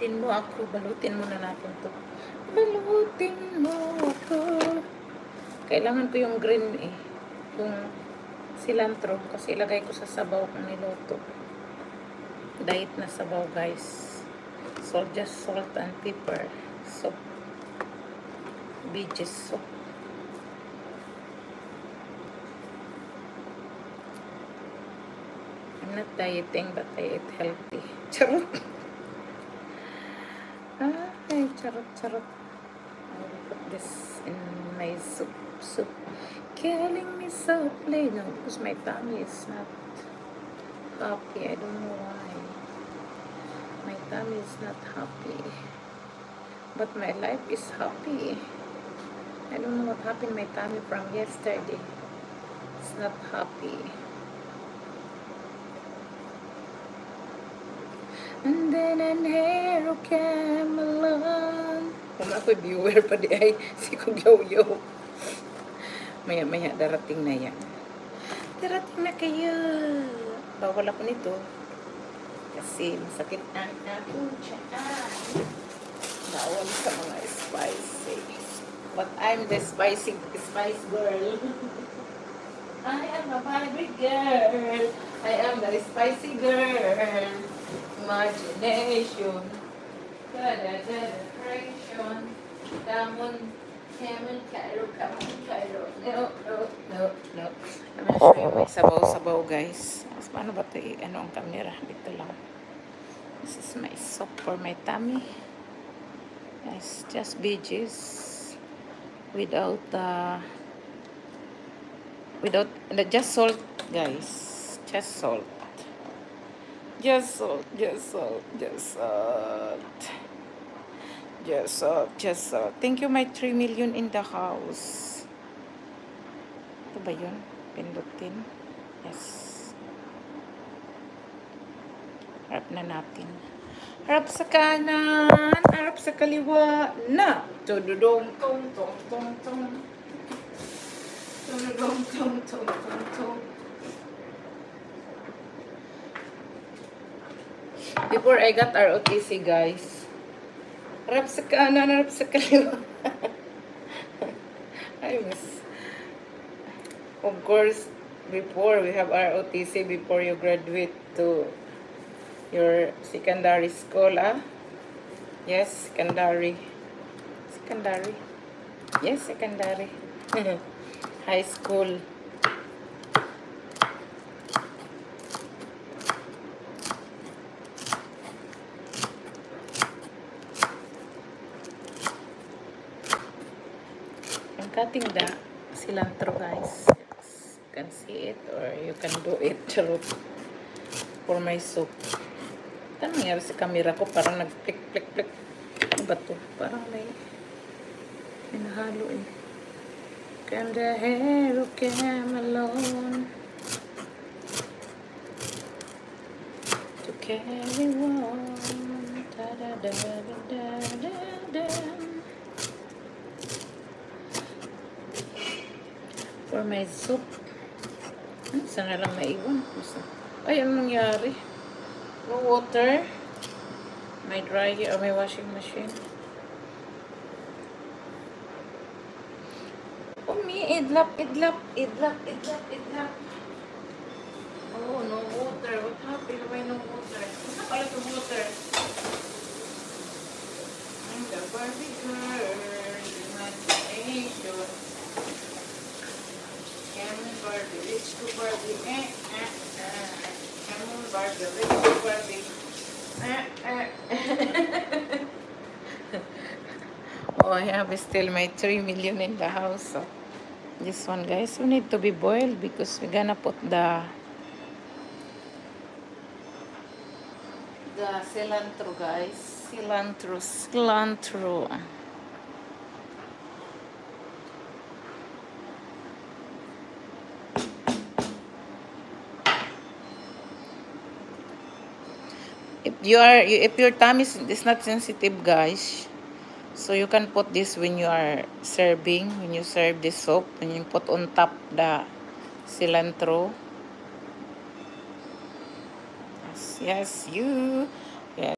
Balutin mo ako. Balutin mo na natin to. Balutin mo ako. Kailangan ko yung green eh. Yung cilantro. Kasi ilagay ko sa sabaw kung niluto. Diet na sabaw guys. So just salt and pepper. Soup. Beaches soup. I'm not dieting but I eat healthy. Charot. Ay, charot, charot. I will put this in my soup. Killing me softly. No, because my tummy is not happy. I don't know why. My tummy is not happy. But my life is happy. I don't know what happened my tummy from yesterday. It's not happy. And then an hero came along. Kung ako'y viewer pa di ay si Kong Yo-Yo. Maya-maya darating na yan. Darating na kayo. Bawal ako nito. Kasi masakit ang aking tiyan. Bawal sa mga spicy. But I'm the spice girl. I am a Barbie girl. I am the spicy girl. Imagination. Creation. Damon. Heaven, Cairo. No. I'm gonna show you my sabaw-sabaw, guys. Paano ba ito? Ano ang camera? Dito lang. This is my soup for my tummy. It's just veggies. Without just salt, guys. Just salt. Thank you, my 3 million in the house. Ito ba yun? Pindutin. Yes. Harap na natin. Harap sa kanan. Harap sa kaliwa. Na! Tududong, tong, tong, tong, tong. Tududong, tong, tong, tong, tong. Before I got ROTC, guys. Harap sa kanan, harap sa kaliwa. I miss. Of course, before we have ROTC, before you graduate to your secondary school, Yes, secondary. Yes, secondary. High school. I'm cutting the cilantro, guys. You can see it or you can do it for my soup. Ano nangyari sa camera ko? Parang nag-click. Ano ba to? Parang may nahalo eh. Can the hero came alone to carry on. For my soup. Saan na lang maiwan? Ay, anong nangyari? No water. My dryer or my washing machine. Idlap. Oh, no water. What happened? Why no water? What's pala to water? I'm the Barbie girl. Imagination. Come on, Barbie. Let's go, Barbie. Come on, Barbie. Let's go, Barbie. Oh, I have still my 3 million in the house. So this one, guys, we need to be boiled because we're gonna put the cilantro, guys. Cilantro. If your tummy is not sensitive, guys, so you can put this when you are serving, when you serve this soup, when you put on top the cilantro. Yes, you